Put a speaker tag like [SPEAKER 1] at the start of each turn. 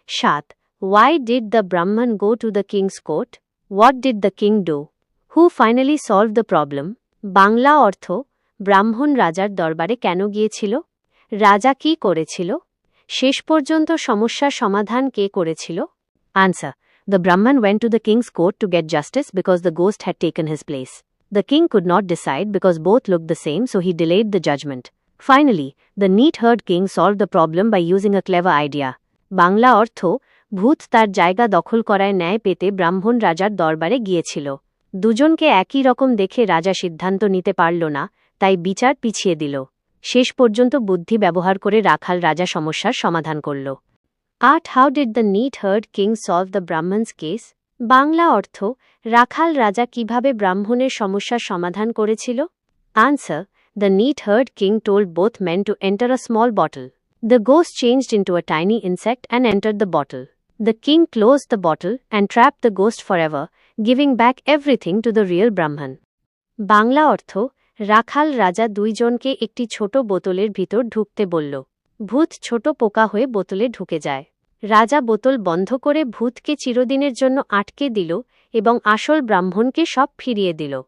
[SPEAKER 1] 7. Why did the Brahman go to the king's court? What did the king do? Who finally solved the problem? Bangla অর্থ ব্রাহ্মণ রাজার দরবারে কেন গিয়েছিল? রাজা কি করেছিল? শেষ পর্যন্ত সমস্যার সমাধান কে করেছিল? Answer. The Brahman went to the king's court to get justice because the ghost had taken his place. The king could not decide because both looked the same, so he delayed the judgment. Finally, the neat-haired king solved the problem by using a clever idea. Bangla অর্থ ভূত তার জায়গা দখল করায় ন্যায় পেতে ব্রাহ্মণ রাজার দরবারে গিয়েছিল। দুজনকে একই রকম দেখে রাজা সিদ্ধান্ত নিতে পারল না, তাই বিচার পিছিয়ে দিল। শেষ পর্যন্ত বুদ্ধি ব্যবহার করে রাখাল রাজা সমস্যার সমাধান করল। 8. How did the neat-haired king solve the Brahman's case? Bangla অর্থ রাখাল রাজা কিভাবে ব্রাহ্মণের সমস্যার সমাধান করেছিল? Answer. The neat-haired king told both men to enter a small bottle. The ghost changed into a tiny insect and entered the bottle. The king closed the bottle and trapped the ghost forever, giving back everything to the real Brahman. Bangla অর্থ রাখাল রাজা দুইজনকে একটি ছোট বোতলের ভিতর ঢুকতে বলল। ভূত ছোট পোকা হয়ে বোতলে ঢুকে যায়। রাজা বোতল বন্ধ করে ভূতকে চিরদিনের জন্য আটকে দিল এবং আসল ব্রাহ্মণকে সব ফিরিয়ে দিল।